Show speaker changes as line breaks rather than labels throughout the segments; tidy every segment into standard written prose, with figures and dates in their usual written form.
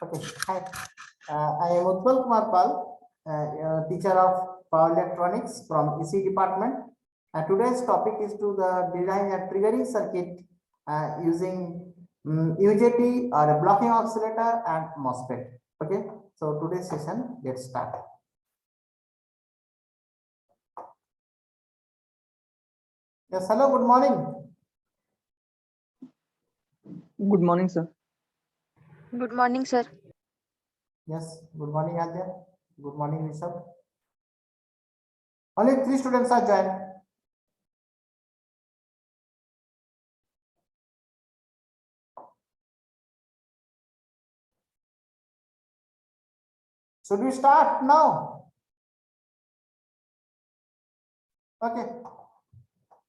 Okay, hi. I am Utpal Kumar Pal, teacher of Power Electronics from EC department. Today's topic is to the design a triggering circuit using UJT or a blocking oscillator and MOSFET. Okay, so today's session, let's start. Yes, hello, good morning.
Good morning, sir.
Good morning, sir.
Yes, good morning, Adya. Good morning, Rishabh. Only 3 students are joined. Should we start now? Okay.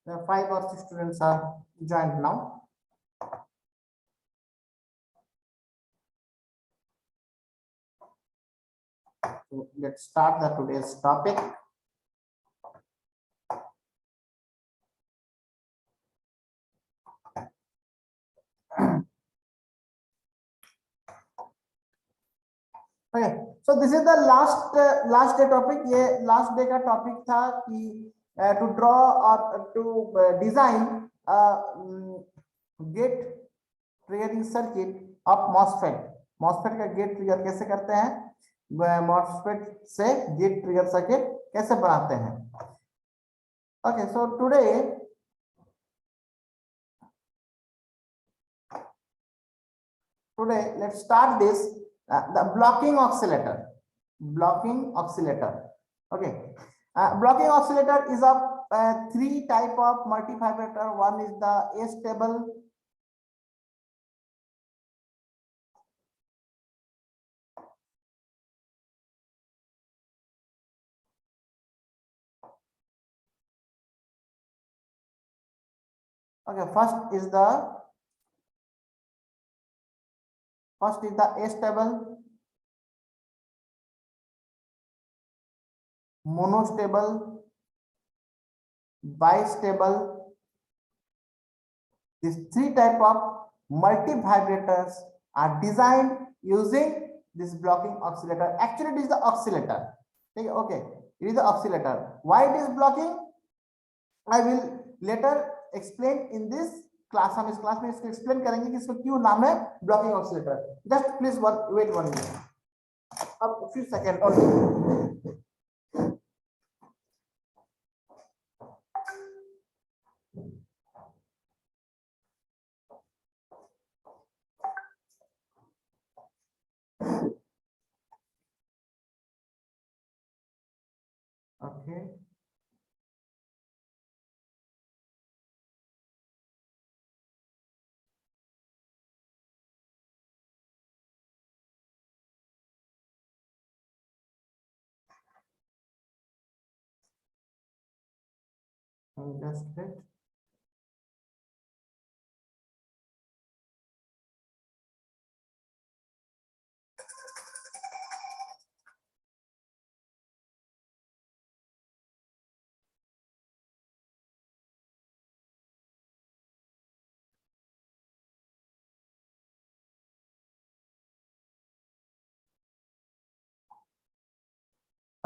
The 5 or 6 students are joined now. So let's start the today's topic. Okay, so this is the last day topic. ये last day का topic था कि to draw or to design gate triggering circuit of MOSFET. MOSFET का gate trigger कैसे करते हैं? MOSFET से gate trigger circuit कैसे बनाते हैं? Okay, so today let's start this the blocking oscillator. Okay, blocking oscillator is of 3 type of multivibrator. One is the astable, okay, first is the astable, monostable, bistable. These 3 type of multivibrators are designed using this blocking oscillator. Actually, it is the oscillator. Okay, it is the oscillator. Why it is blocking? I will later explain in this class. हम इस class में इसको explain करेंगे कि इसको क्यों नाम है blocking oscillator. Just please wait 1 minute. अब a few seconds only. Okay. Just wait.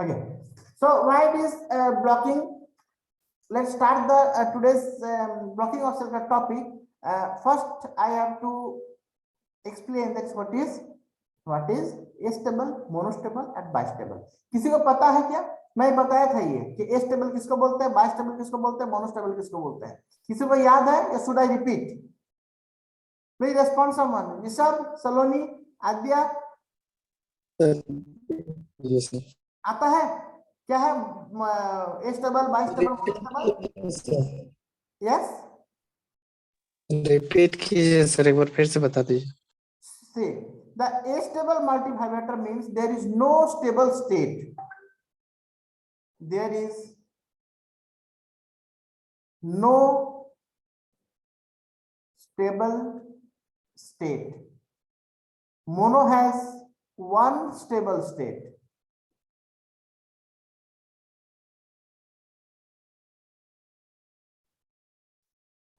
Okay, so why it is blocking? Let's start the today's blocking oscillator topic. First, I have to explain that what is astable, monostable and bistable. किसी को पता है क्या? मैं बताया था ये कि astable किसको बोलते हैं, bistable किसको बोलते हैं, monostable किसको बोलते हैं. किसी को याद है या should I repeat? Please respond someone. Rishabh, Saloni, Adya.
Yes, sir.
आता है क्या है? astable, bistable, monostable. Yes.
Repeat कीजिए सर, एक बार फिर से बता दीजिए.
See, the astable multivibrator means there is no stable state. There is no stable state. Mono has one stable state.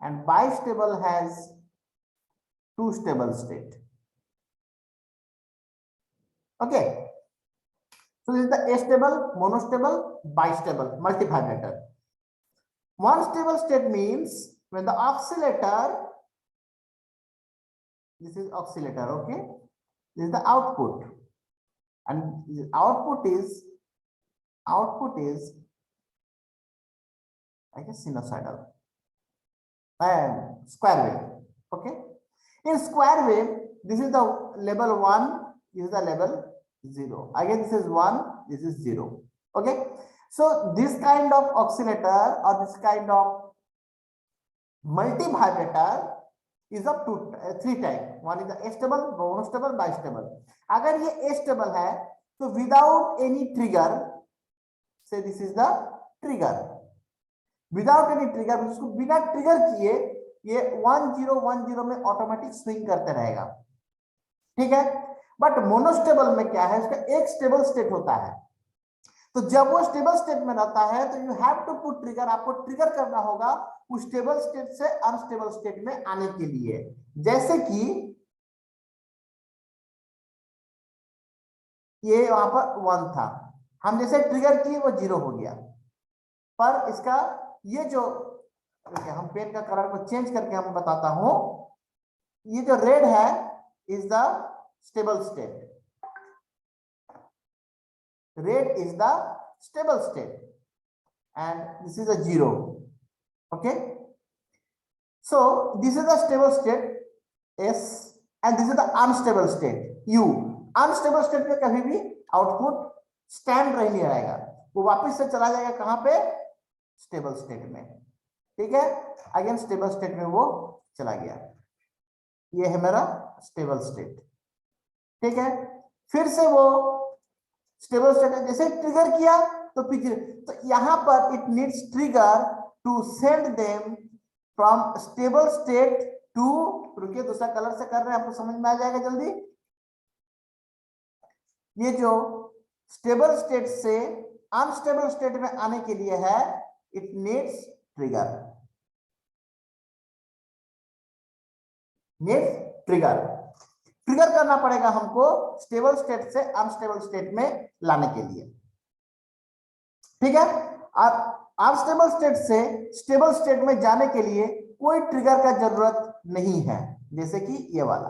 And bistable has 2 stable state. Okay, so this is the astable, monostable, bistable, multivibrator. One stable state means when the oscillator, this is oscillator, okay, this is the output, and the output is I guess sinusoidal and square wave. Okay, in square wave, this is the level 1, this is the level 0. Again, this is 1, this is 0. Okay, so this kind of oscillator or this kind of multivibrator is of three type. One is the astable, monostable, bistable. अगर ये astable है तो without any trigger, say this is the trigger, without any trigger, उसको बिना trigger किए ये 1010 में automatic swing करते रहेगा, ठीक है। बट मोनोस्टेबल में क्या है, उसका एक स्टेबल स्टेट होता है, तो जब वो स्टेबल स्टेट में रहता है तो you have to put trigger, आपको ट्रिगर करना होगा उस स्टेबल स्टेट से अनस्टेबल स्टेट में आने के लिए। जैसे कि ये वहां पर 1 था, हम जैसे ट्रिगर किए वो 0 हो गया, पर इसका ये जो हम पेन का कलर को चेंज करके हम बताता हूं, ये जो रेड है is the stable state, red is the stable state and this is a 0. Okay, so this is the stable state S and this is the unstable state U. Unstable state में कभी भी output stand नहीं रहेगा, वो वापस से चला जाएगा कहां पे, स्टेबल स्टेट में, ठीक है। अगेन स्टेबल स्टेट में वो चला गया, ये है मेरा स्टेबल स्टेट, ठीक है। फिर से वो स्टेबल स्टेट जैसे ट्रिगर किया तो पिछले, तो यहां पर it needs trigger to send them from stable state to, रुकिए दूसरा कलर से कर रहे हैं, आपको समझ में आ जाएगा जल्दी। ये जो स्टेबल स्टेट से अनस्टेबल स्टेट में आने के लिए है, इट नीड्स ट्रिगर, ट्रिगर करना पड़ेगा हमको स्टेबल स्टेट से अनस्टेबल स्टेट में लाने के लिए, ठीक है। और अनस्टेबल स्टेट से स्टेबल स्टेट में जाने के लिए कोई ट्रिगर का जरूरत नहीं है, जैसे कि ये वाला,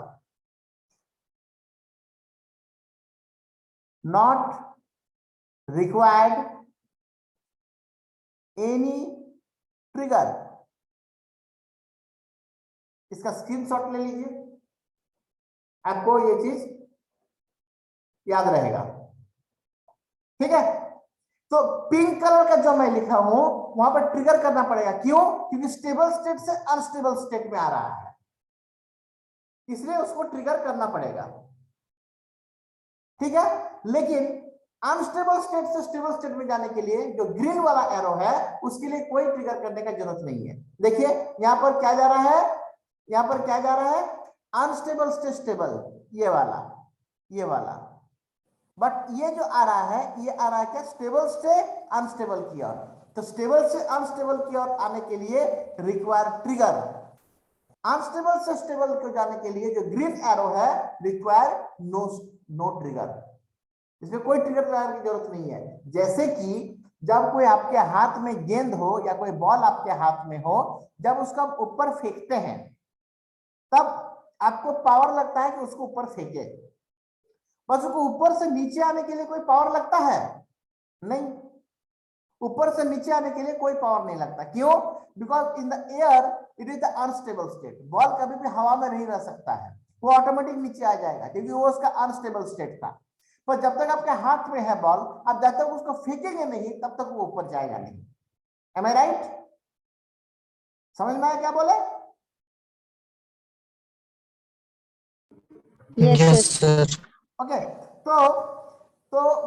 नॉट रिक्वायर्ड एनी ट्रिगर। इसका स्क्रीनशॉट ले लीजिए, आपको ये चीज याद रहेगा, ठीक है। तो पिंक कलर का जो मैं लिखा हूं वहां पर ट्रिगर करना पड़ेगा, क्यों, क्योंकि स्टेबल स्टेट से अनस्टेबल स्टेट में आ रहा है, इसलिए उसको ट्रिगर करना पड़ेगा, ठीक है। लेकिन अनस्टेबल स्टेट से स्टेबल स्टेट में जाने के लिए जो ग्रीन वाला एरो है उसके लिए कोई ट्रिगर करने का जरूरत नहीं है। देखिए यहां पर क्या जा रहा है, यहां पर क्या जा रहा है, अनस्टेबल से स्टेबल, ये वाला, बट ये जो आ रहा है, ये आ रहा है क्या, स्टेबल से अनस्टेबल की ओर। तो स्टेबल से अनस्टेबल की ओर आने के लिए रिक्वायर ट्रिगर, अनस्टेबल से स्टेबल को जाने के लिए जो ग्रीन एरो है रिक्वायर नो ट्रिगर, इसमें कोई ट्रिगर लगाने की जरूरत नहीं है। जैसे कि जब कोई आपके हाथ में गेंद हो या कोई बॉल आपके हाथ में हो, जब उसको आप ऊपर फेंकते हैं तब आपको पावर लगता है कि उसको ऊपर फेंके, बस उसको ऊपर से नीचे आने के लिए कोई पावर लगता है नहीं, ऊपर से नीचे आने के लिए कोई पावर नहीं लगता, क्यों, because in the air it is the unstable state. Ball कभी भी हवा में नहीं रह सकता है, वो ऑटोमेटिक नीचे आ जाएगा क्योंकि वो उसका अनस्टेबल स्टेट था। पर जब तक आपके हाथ में है बॉल, आप जब तक उसको फेंकेंगे नहीं तब तक वो ऊपर जाएगा नहीं। एम आई राइट? समझ में आया क्या बोले?
Yes, sir.
सर।
ओके, तो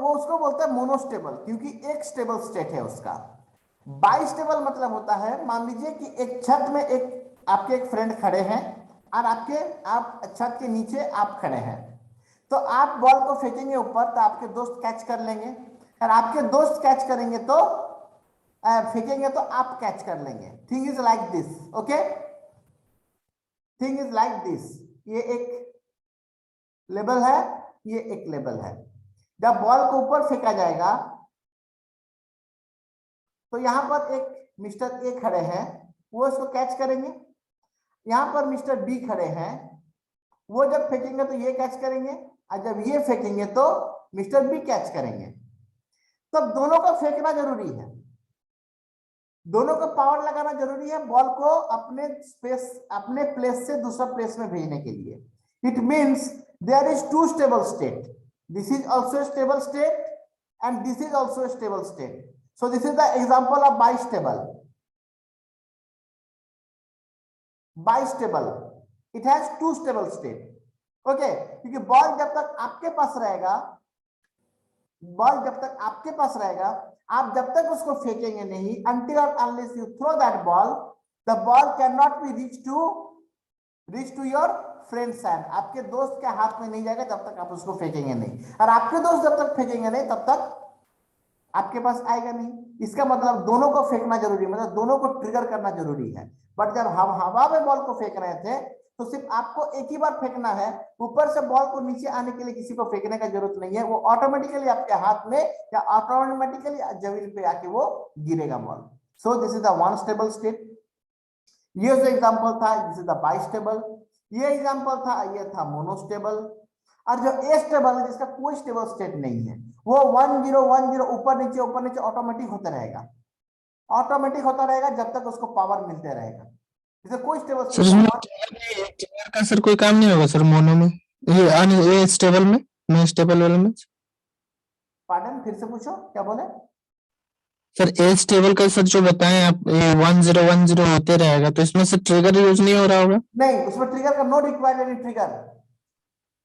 वो उसको बोलते हैं मोनोस्टेबल, क्योंकि एक स्टेबल स्टेट है उसका। बाइस्टेबल मतलब होता है, मान लीजिए कि एक छत में आपके एक फ्रेंड खड़े हैं और आप छत के नीचे आप खड़े हैं, तो आप बॉल को फेंकेंगे ऊपर तो आपके दोस्त कैच कर लेंगे, और आपके दोस्त कैच करेंगे तो फेंकेंगे तो आप कैच कर लेंगे। Thing is like this, okay, thing is like this. ये एक लेवल है, ये एक लेवल है, जब बॉल को ऊपर फेंका जाएगा तो यहाँ पर एक मिस्टर ए खड़े हैं, वो इसको कैच करेंगे। यहाँ पर मिस्टर बी खड़े हैं, वो जब फेंकेंगे तो ये कैच करेंगे, और जब ये फेंकेंगे तो मिस्टर बी कैच करेंगे। तो दोनों को फेंकना जरूरी है, दोनों को पावर लगाना जरूरी है बॉल को अपने प्लेस से दूसरा प्लेस में भेजने के लिए। It means there is two stable state, this is also stable state and this is also stable state. So this is the example of bistable. Bistable, it has two stable state. Okay, क्योंकि ball जब तक आपके पास रहेगा, ball जब तक आपके पास रहेगा, आप जब तक उसको फेंकेंगे नहीं, until or unless you throw that ball, the ball cannot be reach to your friend's hand। आपके दोस्त के हाथ में नहीं जाएगा जब तक आप उसको फेंकेंगे नहीं, और आपके दोस्त जब तक फेंकेंगे नहीं तब तक आपके पास आएगा नहीं। इसका मतलब दोनों को फेंकना जरूरी है, मतलब दोनों को ट्रिगर करना जरूरी है। बट जब हम हवा में बॉल को फेंक रहे थे तो सिर्फ आपको एक ही बार फेंकना है, ऊपर से बॉल को नीचे आने के लिए किसी को फेंकने का जरूरत नहीं है, वो ऑटोमेटिकली आपके हाथ में या ऑटोमेटिकली जमीन पे आके वो गिरेगा ball. So this is the one stable state. ये जो एग्जांपल था, दिस इज द बाइस्टेबल। ये एग्जांपल था, ये था मोनोस्टेबल। और जो एस्टेबल है, जिसका कोई स्टेबल स्टेट नहीं है, वो 1 0 1 0 ऊपर नीचे ऑटोमेटिक होता रहेगा, ऑटोमेटिक होता रहेगा जब तक उसको पावर मिलते रहेगा। इसे कोई स्टेबल
सर इसमें ट्रिगर का सर कोई काम नहीं होगा सर मोनो में, ये स्टेबल में, नॉन स्टेबल वाले में?
पार्डन, फिर से पूछो, क्या बोले?
सर ए स्टेबल का सर जो बताएं आप, ये 1 0 1 0 होते रहेगा, तो इसमें से ट्रिगर यूज नहीं हो रहा होगा?
नहीं, उसमें ट्रिगर का नो रिक्वायर्ड एनी ट्रिगर।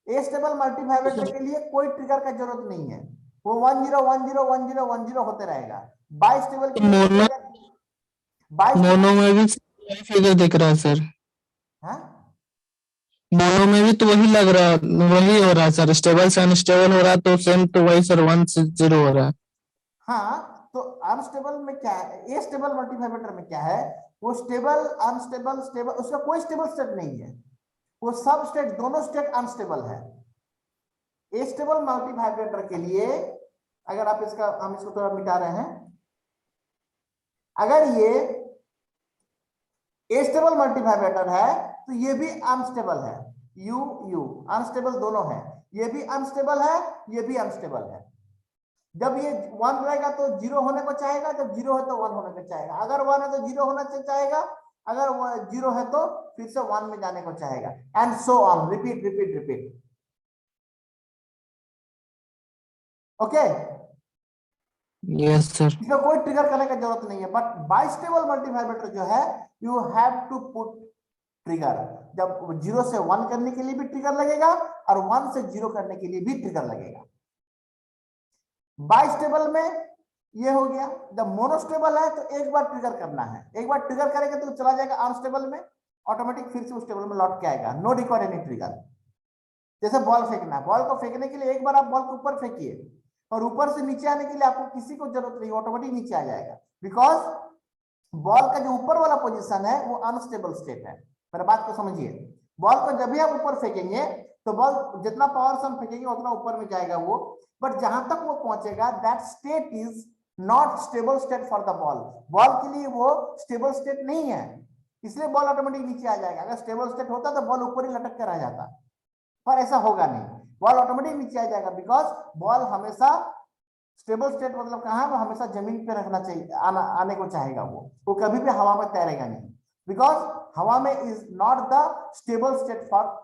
ए स्टेबल मल्टीवाइब्रेटर के लिए कोई ट्रिगर का जरूरत नहीं है, वो 1 0 1 0 1 0 1 0 होते रहेगा। बाइस्टेबल के लिए
मोनो
बाइस्टेबल,
में भी वही फिगर दिख रहा है सर,
हाँ
मोनो में भी तो वही लग रहा, वही हो रहा है सर, स्टेबल से अनस्टेबल हो रहा है, तो सेम तो वही सर 1 से 0 हो रहा है।
हाँ, तो अनस्टेबल में क्या है, ए स्टेबल मल्टीवाइब्रेटर में क्या है, वो स्टेबल अनस्टेबल स्टेबल, उसका कोई स्टेबल स्टेट नहीं है, वो सब स्टेट, दोनों स्टेट अनस्टेबल है। ए स्टेबल मल्टीवाइब्रेटर के लिए, अगर आप हम इसको थोड़ा मिटा रहे हैं, अगर ये ए स्टेबल मल्टीवाइब्रेटर है तो ये भी अनस्टेबल है, यू अनस्टेबल दोनों है, ये भी अनस्टेबल है, ये भी अनस्टेबल है। जब ये 1 रहेगा तो 0 होने को चाहेगा, जब 0 है तो 1 होने को चाहेगा, अगर 1 है तो 0 होना चाहेगा, अगर 0 है तो फिर से 1 में जाने को चाहेगा, and so on, repeat repeat repeat. Okay,
yes sir.
इसमें कोई ट्रिगर करने का जरूरत नहीं है। बट बाइस्टेबल मल्टीवाइब्रेटर जो है, you have to put trigger. जब 0 से 1 करने के लिए भी ट्रिगर लगेगा और 1 से 0 करने के लिए भी ट्रिगर लगेगा। बाइस्टेबल में ये हो गया। जब मोनोस्टेबल है तो एक बार ट्रिगर करना है, एक बार ट्रिगर करेंगे तो चला जाएगा अनस्टेबल में, ऑटोमेटिक फिर से स्टेबल में लौट के आएगा, नो रिक्वायर्ड एनी ट्रिगर। जैसे बॉल फेंकना है, बॉल को फेंकने के लिए एक बार आप बॉल को ऊपर फेंकिए, और ऊपर से नीचे आने के लिए आपको किसी को जरूरत नहीं, ऑटोमेटिक नीचे आ जाएगा, बिकॉज बॉल का जो ऊपर वाला पोजीशन है वो अनस्टेबल स्टेट है। मेरे बात को समझिए, बॉल को जब भी आप ऊपर फेंकेंगे तो बॉल जितना पावर से हम फेंकेंगे उतना ऊपर में जाएगा वो, बट जहां तक वो पहुंचेगा that state is not stable state for the ball. Ball के लिए वो स्टेबल स्टेट नहीं है, इसलिए बॉल ऑटोमेटिक नीचे आ जाएगा। अगर स्टेबल स्टेट होता तो बॉल ऊपर ही लटक कर रह जाता, पर ऐसा होगा नहीं, बॉल ऑटोमेटिक नीचे आ जाएगा, बिकॉज बॉल हमेशा स्टेबल स्टेट मतलब कहां, वो हमेशा जमीन पे रखना चाहिए, आने को चाहेगा, वो कभी भी हवा में तैरेगा नहीं, बिकॉज हवा में is not the stable state for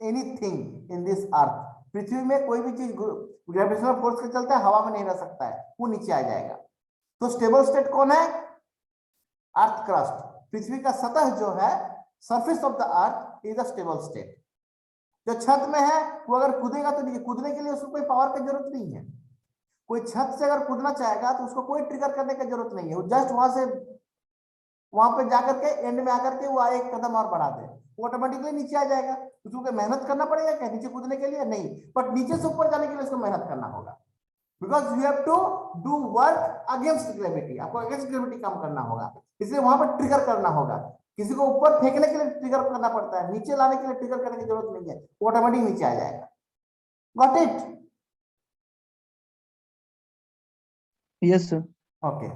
anything in this earth. पृथ्वी में कोई भी चीज ग्रेविटेशनल फोर्स के चलते हवा में नहीं रह सकता है, वो नीचे आ जाएगा। तो स्टेबल स्टेट कौन है? अर्थ क्रस्ट, पृथ्वी का सतह जो है, surface of the earth is the stable state. जो छत में है वो अगर कूदेगा तो नहीं, कूदने के लिए उसको कोई पावर की जरूरत नहीं है। कोई छत से अगर कूदना चाहेगा तो उसको कोई ट्रिगर करने की जरूरत नहीं है, वो जस्ट वहां पे जाकर के एंड में आकर के वो एक कदम और बढ़ा दे, वो ऑटोमेटिकली नीचे आ जाएगा। उसको मेहनत करना पड़ेगा क्या नीचे कूदने के लिए? नहीं, बट नीचे से ऊपर जाने के लिए उसको मेहनत करना होगा, because you have to do work against gravity. आपको अगेंस्ट ग्रेविटी काम करना होगा, इसलिए वहां पर ट्रिगर करना होगा। किसी को ऊपर फेंकने के लिए ट्रिगर करना पड़ता है, नीचे लाने के लिए ट्रिगर करने की जरूरत नहीं है, वो ऑटोमेटिक नीचे आ जाएगा। Got it?
Yes, sir.
Okay,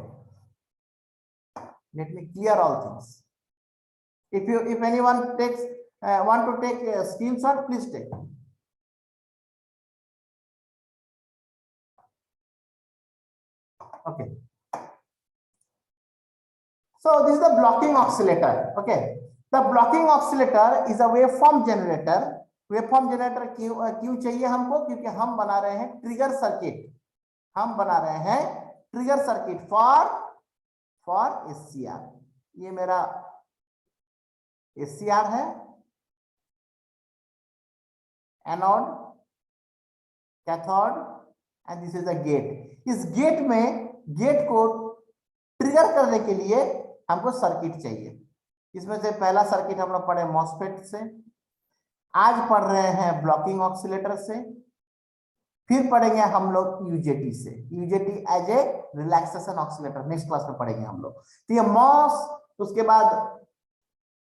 let me clear all things. If anyone takes want to take a screenshot, please take. Okay, so this is the blocking oscillator. Okay, the blocking oscillator is a waveform generator. Waveform generator क्यों चाहिए हमको? क्योंकि हम बना रहे हैं trigger circuit, हम बना रहे हैं ट्रिगर सर्किट फॉर एससीआर। ये मेरा एससीआर है, anode, cathode and this is the gate. इस गेट में गेट को ट्रिगर करने के लिए हमको सर्किट चाहिए। इसमें से पहला सर्किट हम लोग पढ़े मॉसफेट से, आज पढ़ रहे हैं ब्लॉकिंग ऑक्सीलेटर से, फिर पढ़ेंगे हम लोग यूजेटी से। UJT as a relaxation oscillator next class में पढ़ेंगे हम लोग। तो ये मॉस, उसके बाद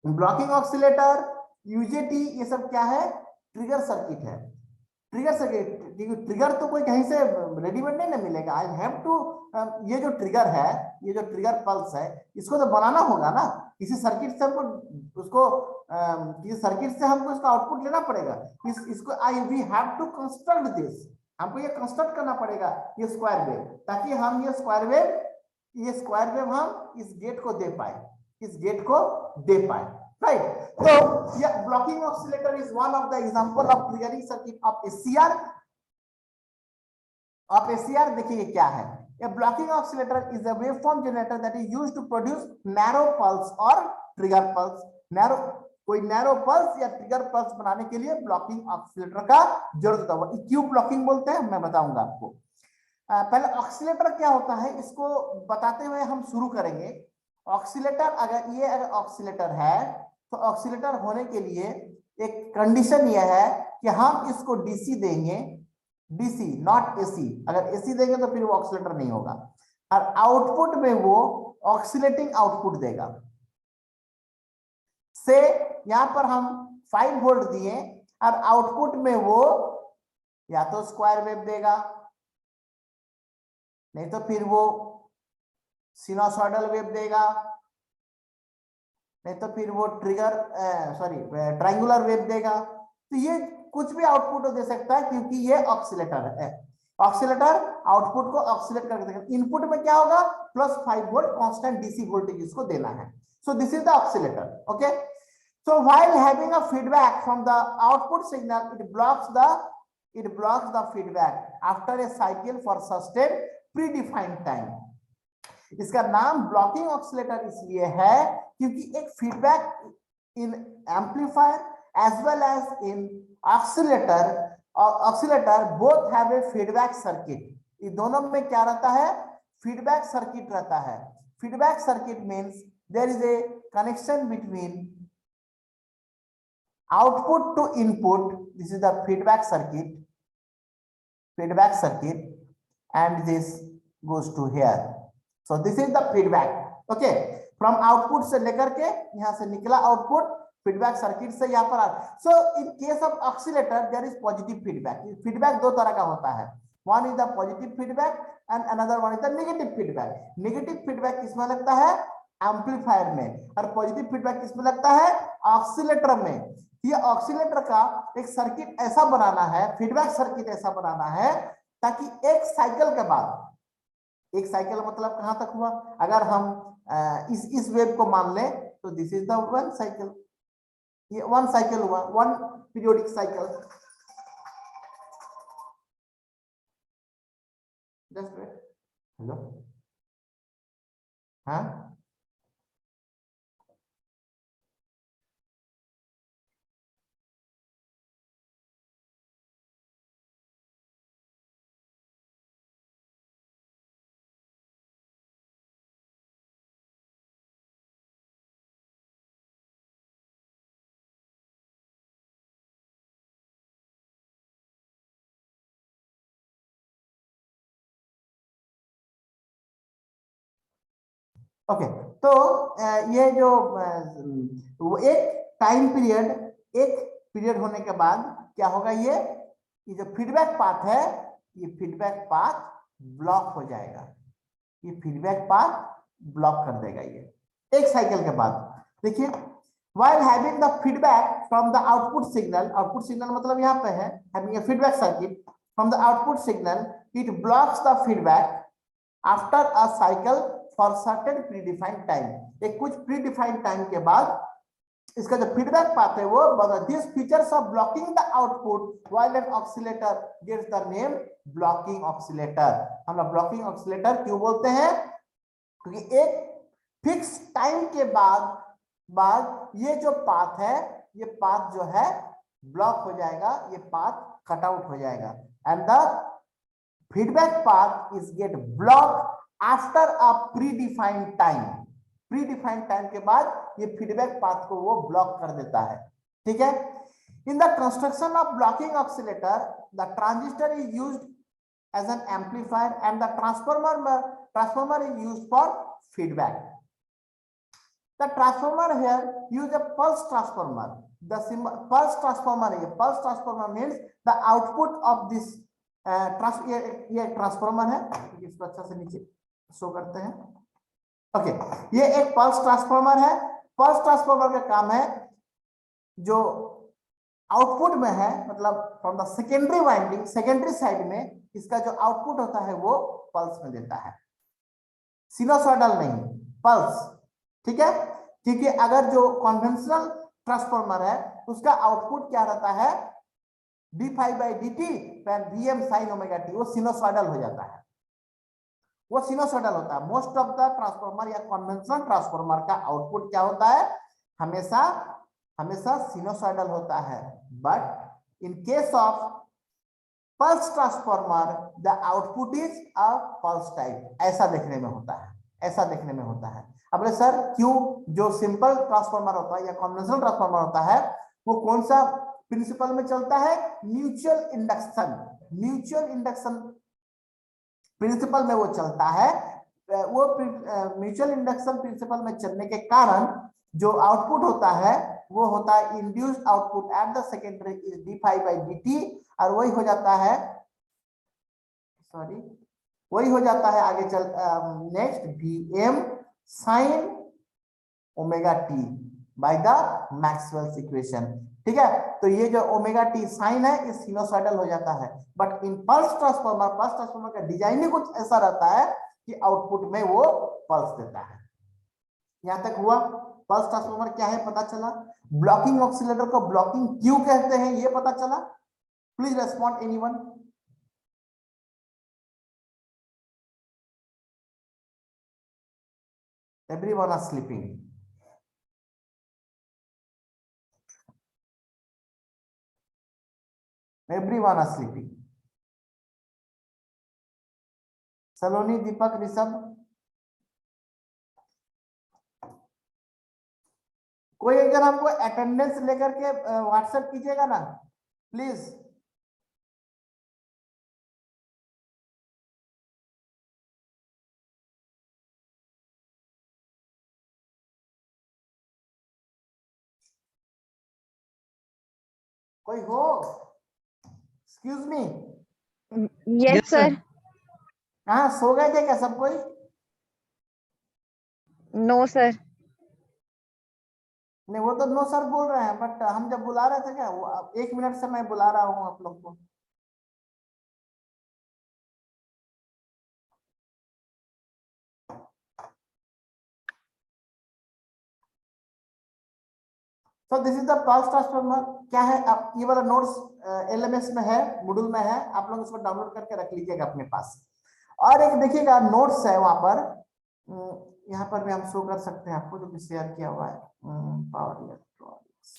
ब्लॉकिंग ऑक्सीलेटर, यूजेटी, ये सब क्या है? ट्रिगर सर्किट है। ट्रिगर सर्किट, ट्रिगर तो कोई कहीं से रेडीमेड नहीं ना मिलेगा। आई हैव टू, ये जो ट्रिगर है, ये जो ट्रिगर पल्स है, इसको तो बनाना होगा ना। किसी सर्किट से हमको उसको किसी सर्किट से हमको इसका आउटपुट लेना पड़ेगा। इसको we have to construct this, हमको ये कंस्ट्रक्ट करना पड़ेगा ये स्क्वायर वेव, ताकि हम ये स्क्वायर वेव हम इस गेट को दे पाए, इस गेट को दे पाए, राइट। तो ये blocking oscillator is one of the example of triggering circuit of SCR. Of SCR देखिए क्या है। A blocking oscillator is a waveform generator that is used to produce narrow pulse or trigger pulse. कोई narrow pulse या trigger pulse बनाने के लिए blocking oscillator का जरूरत होता है। क्यों ब्लॉकिंग बोलते हैं मैं बताऊंगा आपको। पहले ऑक्सीलेटर क्या होता है इसको बताते हुए हम शुरू करेंगे। ऑक्सीलेटर, अगर ऑक्सीलेटर है तो ऑक्सीलेटर होने के लिए एक कंडीशन यह है कि हम इसको डीसी देंगे, डीसी नॉट एसी। अगर एसी देंगे तो फिर वो ऑक्सीलेटर नहीं होगा, और आउटपुट में वो ऑक्सीलेटिंग आउटपुट देगा। से यहां पर हम 5 वोल्ट दिए और आउटपुट में वो या तो स्क्वायर वेव देगा, नहीं तो फिर वो सिनोसॉइडल वेव देगा, नहीं तो फिर वो ट्रायंगुलर वेव देगा। तो ये कुछ भी आउटपुट दे सकता है क्योंकि ये ऑक्सीलेटर है। ऑक्सीलेटर आउटपुट को ऑक्सीलेट करके देगा। इनपुट में क्या होगा? +5 वोल्ट कांस्टेंट डीसी वोल्टेज इसको देना है। सो this is the oscillator. Okay, so while having a feedback from the output signal, it blocks the feedback after a cycle for sustained predefined time. इसका नाम ब्लॉकिंग ऑक्सीलेटर इसलिए है क्योंकि एक feedback in amplifier as well as in oscillator both have a feedback circuit. ये दोनों में क्या रहता है? फीडबैक सर्किट रहता है। Feedback circuit means there is a connection between output to input. This is the feedback circuit, and this goes to here. So this is the feedback. Okay, from output से लेकर के यहाँ से निकला output feedback circuit से यहाँ पर आ। So in case of oscillator there is positive feedback. Feedback दो तरह का होता है, one is the positive feedback and another one is the negative feedback. Negative feedback किसमें लगता है? एम्पलीफायर में, और पॉजिटिव फीडबैक किसमें लगता है? ऑक्सीलेटर में। ये ऑक्सीलेटर का एक सर्किट ऐसा बनाना है, फीडबैक सर्किट ऐसा बनाना है ताकि एक साइकिल के बाद, एक साइकिल मतलब कहां तक हुआ? अगर हम इस वेव को मान लें तो this is the one cycle, ये वन साइकिल हुआ, one periodic cycle. Just wait, hello, हाँ ओके। तो ये जो वो एक टाइम पीरियड, एक पीरियड होने के बाद क्या होगा? ये जो फीडबैक पाथ है, ये फीडबैक पाथ ब्लॉक हो जाएगा। ये फीडबैक पाथ ब्लॉक कर देगा। ये एक साइकिल के बाद देखिए, while having the feedback from the output signal मतलब यहाँ पे है having a feedback circuit from the output signal, it blocks the feedback after a cycle for certain predefined time। एक कुछ predefined time के बाद इसका जो फीडबैक पाथ है वो this features of blocking the output while an oscillator gets the name blocking oscillator. हम लोग ब्लॉकिंग ऑक्सीलेटर क्यों बोलते हैं? क्योंकि एक फिक्स टाइम के बाद ये जो पाथ है, ये पाथ जो है ब्लॉक हो जाएगा, ये पाथ कट आउट हो जाएगा and the feedback path is get block after a predefined time. Predefined time के बाद ये फीडबैक पाथ को वो ब्लॉक कर देता है। ठीक है, in the construction of blocking oscillator the transistor is used as an amplifier and the transformer is used for feedback. The transformer here use a pulse transformer. The pulse transformer है, pulse transformer means the output of this ये transformer है, इसको अच्छा से नीचे show करते हैं। Okay, ये एक पल्स ट्रांसफॉर्मर है। पल्स ट्रांसफॉर्मर का काम है जो आउटपुट में है, मतलब from the secondary winding, secondary side में इसका जो आउटपुट होता है वो पल्स में देता है, सिनोसॉइडल नहीं, पल्स। ठीक है, क्योंकि अगर जो कन्वेंशनल ट्रांसफॉर्मर है उसका आउटपुट क्या रहता है, d∅dt Vm sin omega t, वो सिनोसॉइडल हो जाता है, वो सिनोसॉइडल होता है। मोस्ट ऑफ द ट्रांसफॉर्मर या कन्वेंशनल ट्रांसफॉर्मर का आउटपुट क्या होता है, हमेशा सिनोसॉइडल होता है। But in case of pulse transformer the output is a pulse type, ऐसा देखने में होता है, ऐसा देखने में होता है। अब बोले सर क्यों, जो सिंपल ट्रांसफॉर्मर होता है या कन्वेंशनल ट्रांसफॉर्मर होता है वो कौन सा प्रिंसिपल में चलता है, mutual induction, mutual induction principal में वो चलता है। वो म्यूचुअल इंडक्शन प्रिंसिपल में चलने के कारण जो आउटपुट होता है वो होता है induced output at the secondary is d∅dt, और वही हो जाता है, सॉरी, वही हो जाता है आगे चल next Vm sin omega t by the Maxwell's equation. ठीक है, तो ये जो ओमेगा t साइन है ये सिनोसॉइडल हो जाता है। बट इन पल्स ट्रांसफॉर्मर का डिजाइन ही कुछ ऐसा रहता है कि आउटपुट में वो पल्स देता है। यहां तक हुआ? पल्स ट्रांसफॉर्मर क्या है पता चला, ब्लॉकिंग ऑक्सीलेटर को ब्लॉकिंग क्यों कहते हैं ये पता चला। Please respond anyone. Everyone are sleeping. Everyone are sleeping. सलोनी, दीपक, ऋषभ, कोई अगर हमको अटेंडेंस लेकर के व्हाट्सएप कीजिएगा ना प्लीज। कोई हो? Excuse me.
Yes, sir.
हाँ, सो गए थे क्या सब कोई?
No, sir.
नहीं, वो तो नो सर बोल रहे हैं, बट हम जब बुला रहे थे क्या, वो 1 मिनट से मैं बुला रहा हूँ आप लोग को। So this is the pulse transformer। क्या है, आप ये वाला नोट्स LMS में है, मॉड्यूल में है, आप लोग इसको डाउनलोड करके रख लीजिएगा अपने पास। और एक देखिएगा नोट्स है वहां पर, यहाँ पर भी हम शो कर सकते हैं आपको, जो भी शेयर किया हुआ है। पावर इलेक्ट्रॉनिक्स,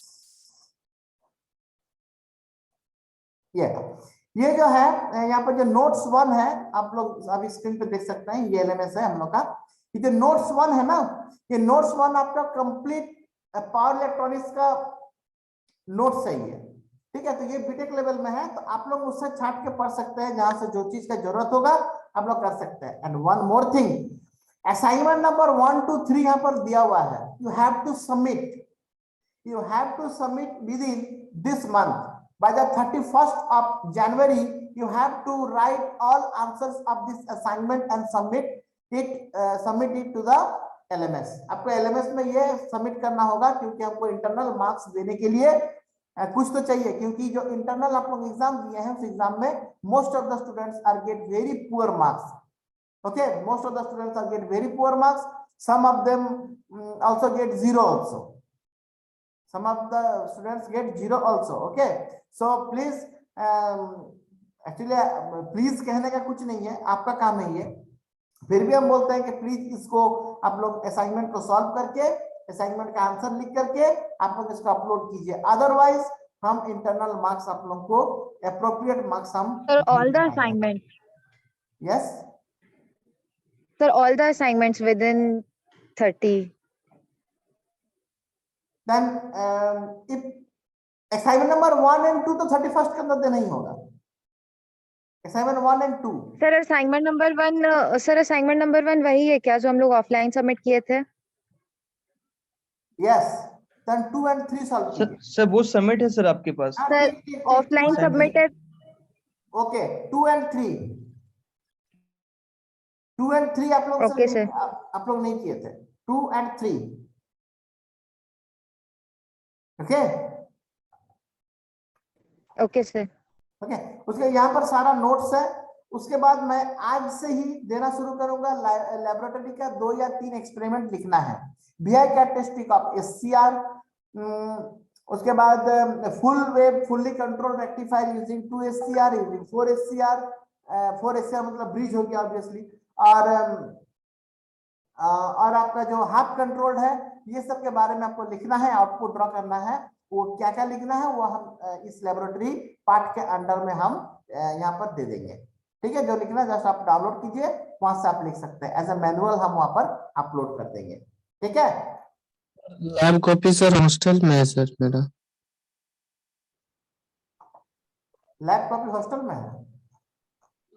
ये जो है यहाँ पर जो नोट्स 1 है, आप लोग अभी स्क्रीन पे देख सकते हैं, ये LMS है हम लोग का। ये जो नोट्स 1 है ना, ये नोट्स 1 आपका कंप्लीट पावर इलेक्ट्रॉनिक्स का नोट्स है ये। ठीक है, तो ये बीटेक लेवल में है, तो आप लोग उससे छाट के पढ़ सकते हैं, जहां से जो चीज का जरूरत होगा आप लोग कर सकते हैं। And one more thing, assignment number 1 to 3 यहाँ पर दिया हुआ है। You have to submit within this month. By the 31st of January, you have to write all answers of this assignment and submit submit it to the LMS। आपको LMS में ये submit करना होगा, क्योंकि हमको internal marks देने के लिए कुछ तो चाहिए, क्योंकि जो इंटरनल आप लोग एग्जाम दिए हैं उस एग्जाम में most of the students are get very poor marks. Okay, most of the students are get very poor marks. Some of them also get zero also. Some of the students get zero also. Okay, so please actually please कहने का कुछ नहीं है, आपका काम है ये, फिर भी हम बोलते हैं कि प्लीज इसको आप लोग असाइनमेंट को सॉल्व करके, असाइनमेंट का आंसर लिख करके आप लोग इसको अपलोड कीजिए। अदरवाइज हम इंटरनल मार्क्स आप लोग को अप्रोप्रिएट मार्क्स हम
Sir, all the assignments.
Yes
Sir, all the assignments within 30.
then if assignment number 1 and 2 तो 31st के अंदर देना ही होगा। assignment 1 and 2
Sir, assignment number 1, sir, assignment number 1 वही है क्या जो हम लोग ऑफलाइन सबमिट किए थे?
yes then 2 and 3 solve
sir
कीजिए।
सर वो सबमिट है सर आपके पास।
हाँ,
Sir,
ठीक, ठीक, ठीक,
offline
2 and 3
submitted.
Okay 2 and 3 2 and 3 आप लोग
Okay, sir.
आप लोग नहीं किए थे। 2 and 3 okay
okay sir.
Okay उसके यहाँ पर सारा नोट्स है। उसके बाद मैं आज से ही देना शुरू करूंगा। लैबोरेटरी का 2 या 3 एक्सपेरिमेंट लिखना है। VI कैरेक्टरिस्टिक ऑफ SCR, उसके बाद full wave fully control rectifier using 2 SCR using 4 SCR। 4 SCR मतलब ब्रिज हो गया ऑब्वियसली, और आपका जो हाफ कंट्रोल है, ये सब के बारे में आपको लिखना है, आउटपुट ड्रॉ करना है। वो क्या क्या लिखना है वो हम इस लैबोरेटरी पार्ट के अंडर में हम यहाँ पर दे देंगे। ठीक है, जो लिखना है जस्ट आप डाउनलोड कीजिए, वहां से आप लिख सकते हैं। एज ए मैनुअल हम वहां पर अपलोड कर देंगे। ठीक है,
लैब कॉपी सर हॉस्टल में है सर मेरा।
लैब कॉपी हॉस्टल में है,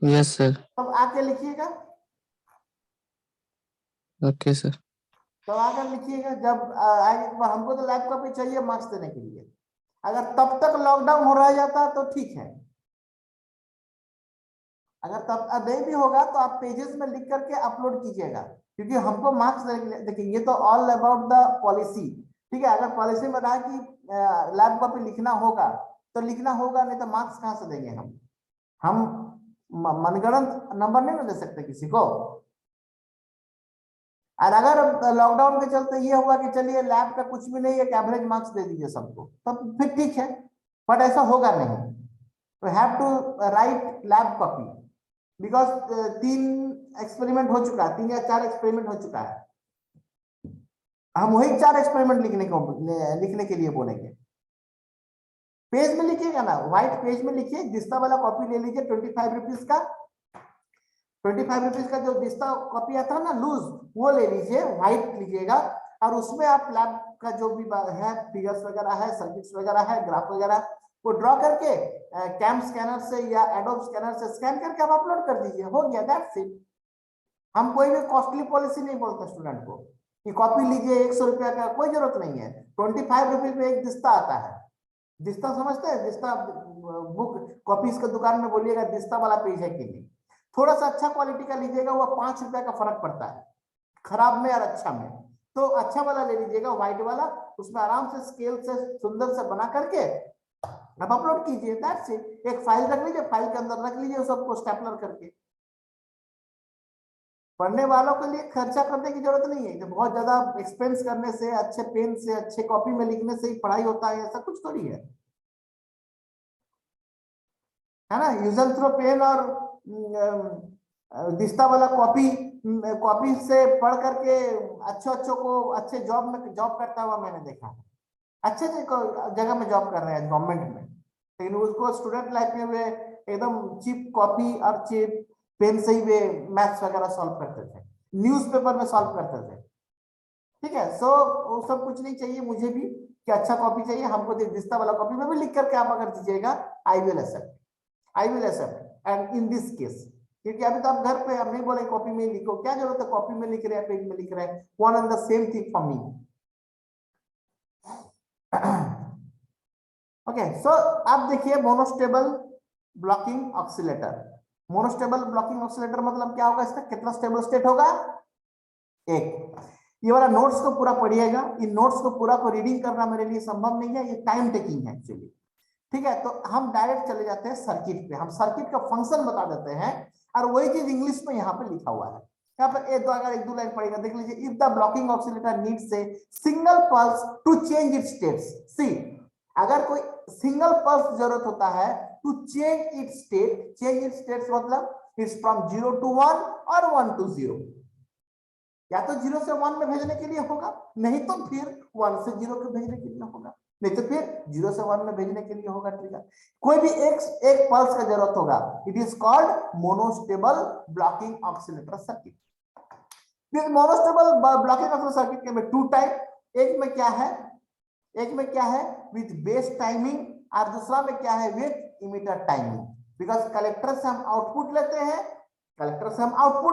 यस सर।
तब आके लिखिएगा।
Okay sir.
तो आकर लिखिएगा जब आगे। हमको तो लैब कॉपी चाहिए मार्क्स देने के लिए। अगर तब तक लॉकडाउन हो रह जाता तो ठीक है, अगर तब नहीं भी होगा तो आप पेजेस में लिख करके अपलोड कीजिएगा, क्योंकि हमको मार्क्स देखिए ये तो ऑल अबाउट द पॉलिसी। ठीक है, अगर पॉलिसी में रहा कि लैब कॉपी लिखना होगा तो लिखना होगा, नहीं तो मार्क्स कहाँ से देंगे हम मनगढ़ंत नंबर नहीं ना दे सकते किसी को। और अगर लॉकडाउन के चलते ये हुआ कि चलिए लैब का कुछ भी नहीं है, एवरेज मार्क्स दे दीजिए सबको, तब फिर ठीक है, बट ऐसा होगा नहीं। तो have to write lab copy, because 3 experiment हो चुका है, 3 या 4 एक्सपेरिमेंट हो चुका है। हम वही 4 एक्सपेरिमेंट लिखने के लिए बोलेंगे। पेज में लिखिएगा ना, व्हाइट पेज में लिखिए, दिस्ता वाला कॉपी ले लीजिए 25 रुपीज का। 25 रुपीज का जो दिस्ता कॉपी आता है ना लूज, वो ले लीजिए, व्हाइट लीजिएगा, और उसमें आप लैब का जो भी है, फिगर्स वगैरह है, सर्किट्स वगैरह है, ग्राफ वगैरह, वो ड्रॉ करके कैम स्कैनर से या एडोब स्कैनर से स्कैन करके आप अपलोड कर दीजिए, हो गया, दैट्स इट। हम कोई भी कॉस्टली पॉलिसी नहीं बोलते स्टूडेंट को कि कॉपी लीजिए 100 रुपया का, कोई जरूरत नहीं है। 25 रुपीज में एक दिस्ता आता है। दिस्ता समझते हैं? दिस्ता बुक कॉपीज के दुकान में बोलिएगा दिस्ता वाला पेज है कि नहीं। थोड़ा सा अच्छा क्वालिटी का लीजिएगा, वो 5 रुपया का फर्क पड़ता है खराब में और अच्छा में। तो अच्छा वाला ले लीजिएगा, व्हाइट वाला, उसमें आराम से स्केल से सुंदर से बना करके आप अपलोड कीजिए, दैट्स इट। एक फाइल रख लीजिए, फाइल के अंदर रख लीजिए सबको स्टेपलर करके। पढ़ने वालों के लिए खर्चा करने की जरूरत नहीं है, तो बहुत ज्यादा एक्सपेंस करने से, अच्छे पेन से, अच्छे कॉपी में लिखने से ही पढ़ाई होता है, ऐसा कुछ थोड़ी है ना। यूज एंड थ्रो पेन और दिस्ता वाला कॉपी से पढ़ करके अच्छों को अच्छे जॉब में जॉब करता हुआ मैंने देखा है। अच्छे जगह में जॉब कर रहे हैं गवर्नमेंट में, लेकिन उसको स्टूडेंट लाइफ में वे एकदम चीप कॉपी और चीप पेन से ही वे मैथ्स वगैरह सॉल्व करते थे, न्यूज़पेपर में सॉल्व करते थे। ठीक है, सो वो सब कुछ नहीं चाहिए मुझे भी कि अच्छा कॉपी चाहिए हमको, दिस्ता वाला कॉपी में भी लिख करके आप अगर दीजिएगा, I will accept and in this case. क्योंकि अभी तो आप घर पे, हम नहीं बोले कॉपी में लिखो, क्या जरूरत है कॉपी में लिख रहे हैं, पेज में लिख रहे हैं, one and the same thing for me. Okay, so अब देखिए monostable blocking oscillator. Monostable blocking oscillator मतलब क्या होगा, इसका कितना स्टेबल स्टेट होगा, एक। ये वाला नोट्स को पूरा पढ़िएगा, इन नोट्स को पूरा को रीडिंग करना मेरे लिए संभव नहीं है, ये टाइम टेकिंग है एक्चुअली। ठीक है, तो हम डायरेक्ट चले जाते हैं सर्किट पे, हम सर्किट का फंक्शन बता देते हैं और वही चीज इंग्लिश में यहाँ पे लिखा हुआ है। यहाँ पर एक दो लाइन पढ़ेगा, देख लीजिए, if the blocking oscillator needs a single pulse to change its states. See, अगर कोई सिंगल पल्स जरूरत होता है to change its state, change its states मतलब इट्स फ्रॉम 0 to 1 और 1 to 0, या तो 0 से 1 में भेजने के लिए होगा, नहीं तो फिर 1 से 0 के भेजने के लिए होगा, नहीं तो फिर 0 से 1 में भेजने के लिए होगा ट्रिगर। कोई भी एक पल्स का जरूरत होगा, it is called monostable blocking oscillator circuit. This monostable blocking oscillator circuit के में टू टाइप, एक में क्या है विथ बेस टाइमिंग और दूसरा में क्या है with emitter timing. Because collector से हम आउटपुट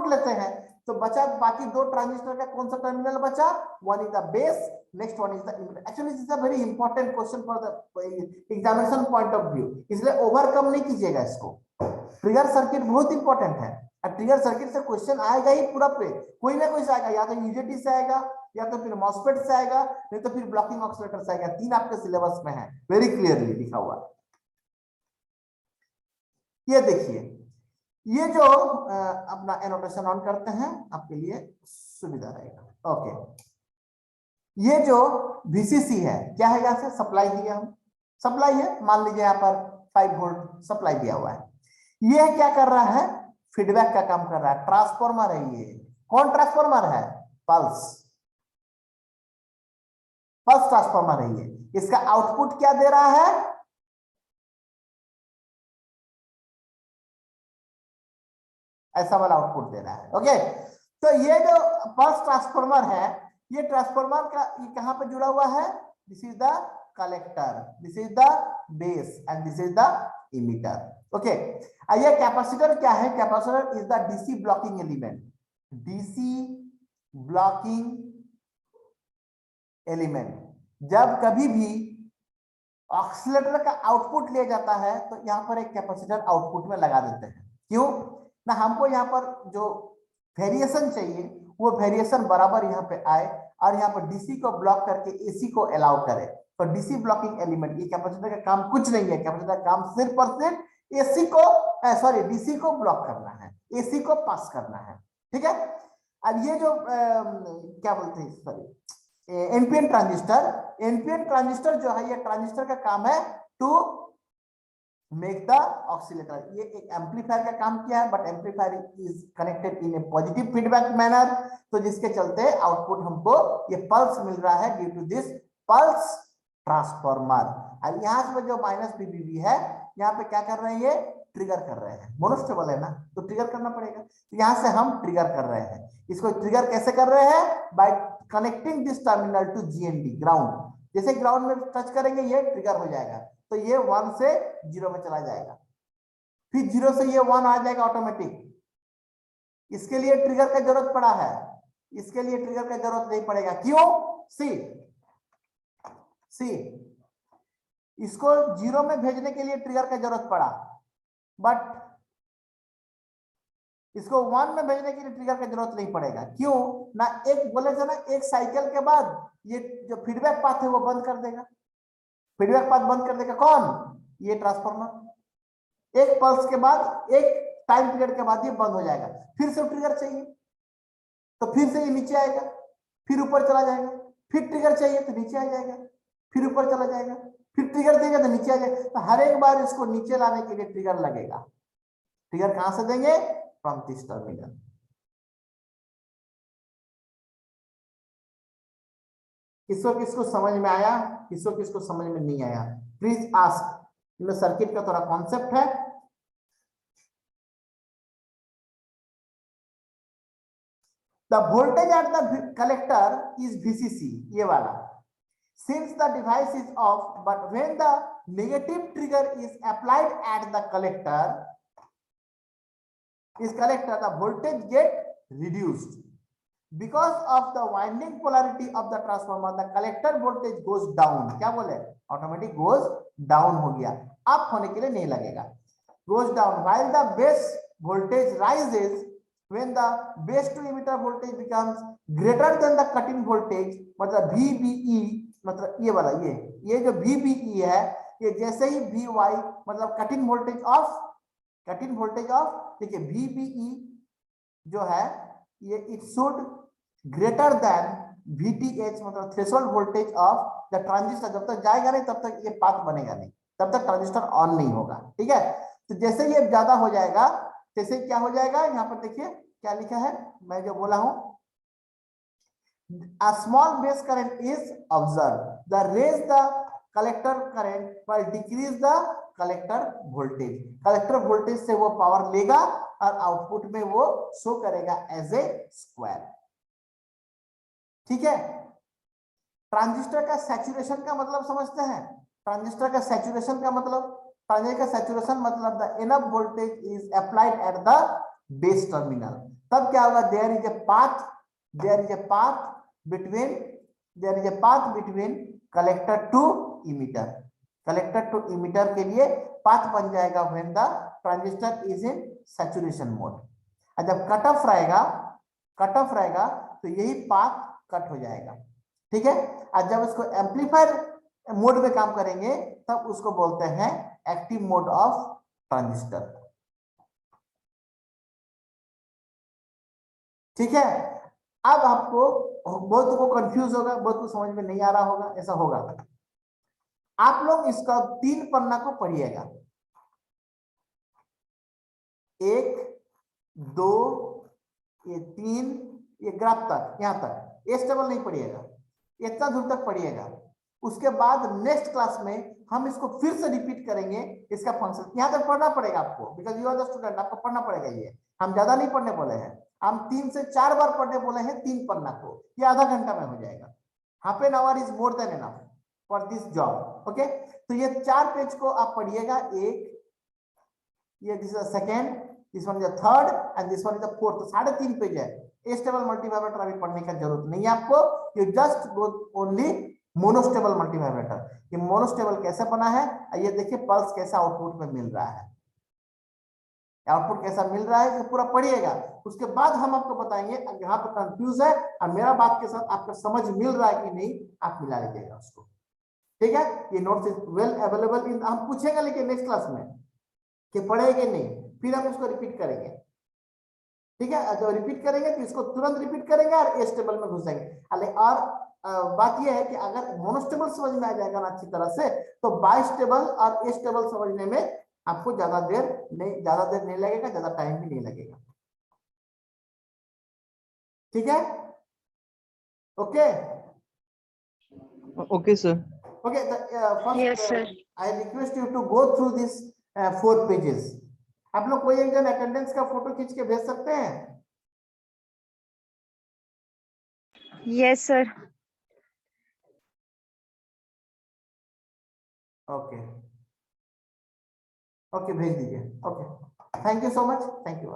लेते हैं, तो बचा बाकी दो ट्रांजिस्टर का कौन सा टर्मिनल बचा, one is the base, next one is the emitter. Actually this is a very important question for the examination point of view, इसलिए ओवरकम नहीं कीजिएगा इसको। ट्रिगर सर्किट बहुत इंपॉर्टेंट है, और ट्रिगर सर्किट से क्वेश्चन आएगा ही पूरा पे, कोई ना कोई से आएगा, या तो यूजेटी से आएगा, या तो फिर मॉसफेट से आएगा, नहीं तो फिर ब्लॉकिंग ऑक्सीलेटर से आएगा। तीन आपके सिलेबस में है, वेरी क्लियरली लिखा हुआ। ये देखिए, ये जो अपना एनोटेशन ऑन करते हैं, आपके लिए सुविधा रहेगा। ओके, ये जो VCC है, क्या है, यहाँ से सप्लाई दिया, हम सप्लाई है, मान लीजिए यहाँ पर 5 वोल्ट सप्लाई दिया हुआ है। ये क्या कर रहा है, फीडबैक का काम कर रहा है, ट्रांसफॉर्मर है ये। कौन ट्रांसफॉर्मर है, पल्स ट्रांसफॉर्मर है ये। इसका आउटपुट क्या दे रहा है, ऐसा वाला आउटपुट दे रहा है। ओके, तो ये जो पल्स ट्रांसफॉर्मर है, ये ट्रांसफॉर्मर का ये कहां पे जुड़ा हुआ है, this is the collector, this is the base and this is the emitter. Okay, ये कैपेसिटर क्या है, capacitor is the DC blocking element, DC blocking element. जब कभी भी ऑक्सीलेटर का आउटपुट लिया जाता है, तो यहाँ पर एक कैपेसिटर आउटपुट में लगा देते हैं। क्यों ना, हमको यहाँ पर जो वेरिएशन चाहिए वो वेरिएशन बराबर यहाँ पे आए, और यहाँ पर डीसी को ब्लॉक करके एसी को अलाउ करे। तो डीसी ब्लॉकिंग एलिमेंट, ये कैपेसिटर का काम कुछ नहीं है, कैपेसिटर का काम सिर्फ और सिर्फ एसी को डीसी को ब्लॉक करना है, एसी को पास करना है। ठीक है, अब ये जो क्या बोलते हैं, सॉरी, एनपीएन ट्रांजिस्टर जो है, ये ट्रांजिस्टर का काम है टू मेक द ऑक्सीलेटर। ये एक एम्पलीफायर का काम किया है, but amplifier is connected in A positive feedback manner, तो जिसके चलते आउटपुट हमको ये पल्स मिल रहा है due to this pulse transformer. और यहाँ से जो माइनस पीबीबी है, यहाँ पे क्या कर रहे हैं, ये ट्रिगर कर रहे हैं, मोनोस्टेबल है ना, तो ट्रिगर करना पड़ेगा। तो यहाँ से हम ट्रिगर कर रहे हैं, इसको ट्रिगर कैसे कर रहे हैं, by connecting this terminal to GND, ground. जैसे ग्राउंड में टच करेंगे ये ट्रिगर हो जाएगा, तो ये 1 से 0 में चला जाएगा, फिर 0 से ये 1 आ जाएगा ऑटोमेटिक। इसके लिए ट्रिगर का जरूरत पड़ा है, इसके लिए ट्रिगर का जरूरत नहीं पड़ेगा। क्यों, सी इसको 0 में भेजने के लिए ट्रिगर का जरूरत पड़ा, बट इसको 1 में भेजने के लिए ट्रिगर का जरूरत नहीं पड़ेगा। क्यों ना, एक बोले थे ना, एक साइकिल के बाद ये जो फीडबैक पाथ है वो बंद कर देगा, फीडबैक पाथ बंद कर देगा कौन, ये ट्रांसफॉर्मर। एक पल्स के बाद, एक टाइम पीरियड के बाद ये बंद हो जाएगा, फिर से ट्रिगर चाहिए तो फिर से ये नीचे आएगा, फिर ऊपर चला जाएगा, फिर ट्रिगर चाहिए तो नीचे आ जाएगा, फिर ऊपर चला जाएगा, फिर ट्रिगर देगा तो नीचे आ जाएगा। तो हर एक बार इसको नीचे लाने के लिए ट्रिगर लगेगा। ट्रिगर कहां से देंगे, फ्रॉम दिस टर्मिनल। किसको समझ में आया, किसको समझ में नहीं आया, प्लीज आस्क। इनमें सर्किट का थोड़ा कॉन्सेप्ट है। The voltage at the collector is VCC, ये वाला, since the device is off, but when the negative trigger is applied at the collector, the voltage get reduced. Because of the winding polarity of the transformer, the collector voltage goes down. क्या बोले, automatic goes down हो गया, up होने के लिए नहीं लगेगा, goes down, while the base voltage rises when the base to emitter voltage becomes greater than the cut-in voltage, मतलब VBE, मतलब ये वाला ये जो VBE है, ये जैसे ही VY मतलब कट-इन वोल्टेज ऑफ देखिए VBE जो है ये it should greater than VTH मतलब threshold voltage of the transistor. जब तक जाएगा नहीं तब तक ये पाथ बनेगा नहीं, तब तक ट्रांजिस्टर ऑन नहीं होगा। ठीक है, तो जैसे ये ज्यादा हो जाएगा जैसे क्या हो जाएगा, यहाँ पर देखिए क्या लिखा है, मैं जो बोला हूं, a small base current is observed, the raise the collector current पर decrease the collector voltage। Collector voltage से वो पावर लेगा और आउटपुट में वो शो करेगा एज ए स्क्वायर। ठीक है, ट्रांजिस्टर का सैचुरेशन का मतलब समझते हैं। ट्रांजिस्टर का सैचुरेशन का मतलब, ट्रांजिस्टर का सैचुरेशन मतलब the enough voltage is applied at the base terminal. तब क्या होगा, there is a path between collector to emitter. Collector to emitter के लिए पाथ बन जाएगा when the transistor is in saturation mode. और जब कट ऑफ रहेगा तो यही पाथ कट हो जाएगा। ठीक है, और जब इसको एम्पलीफायर मोड में काम करेंगे तब उसको बोलते हैं एक्टिव मोड ऑफ ट्रांजिस्टर। ठीक है, अब आपको बहुत को कंफ्यूज होगा, बहुत को समझ में नहीं आ रहा होगा, ऐसा होगा। आप लोग इसका 3 पन्ना को पढ़िएगा, 1 2 ये 3 ये ग्राफ तक, यहां तक एस टेबल नहीं पढ़िएगा, इतना दूर तक पढ़िएगा। उसके बाद नेक्स्ट क्लास में हम इसको फिर से रिपीट करेंगे, इसका फंक्शन यहाँ तक पढ़ना पड़ेगा आपको, because you are the student, आपको पढ़ना पड़ेगा। ये हम ज्यादा नहीं पढ़ने बोले हैं, हम 3 से 4 बार पढ़ने बोले हैं 3 पन्ना को, ये आधा घंटा में हो जाएगा। Half an hour is more than enough for this job. Okay, तो ये 4 पेज को आप पढ़िएगा, ये this is the second, this one is the third and this one is the fourth. तो 3.5 पेज है। स्टेबल मल्टीवाइब्रेटर अभी पढ़ने की जरूरत नहीं है आपको, you just go only monostable multivibrator. ये मोनोस्टेबल कैसे बना है, ये देखिए पल्स कैसा आउटपुट में मिल रहा है, आउटपुट कैसा मिल रहा है, ये पूरा पढ़िएगा। उसके बाद हम आपको बताएंगे, यहाँ पर कंफ्यूज है और मेरा बात के साथ आपका समझ मिल रहा है कि नहीं, आप मिला लीजिएगा उसको। ठीक है, ये notes is well available in, हम पूछेंगे लेकिन नेक्स्ट क्लास में कि पढ़ेंगे नहीं, फिर हम इसको रिपीट करेंगे। ठीक है, जब रिपीट करेंगे तो इसको तुरंत रिपीट करेंगे और एस टेबल में घुसेंगे। और बात यह है कि अगर मोनोस्टेबल समझ में आ जाएगा ना अच्छी तरह से, तो बाइस्टेबल और एस टेबल समझने में आपको ज्यादा देर नहीं लगेगा, ज्यादा टाइम भी नहीं लगेगा। ठीक है, okay
okay sir.
Okay,
Yes, sir.
I request you to go through this 4 pages. आप लोग कोई एक जन अटेंडेंस का फोटो खींच के भेज सकते हैं?
Yes, sir.
ओके ओके, भेज दीजिए। Okay, thank you so much, thank you.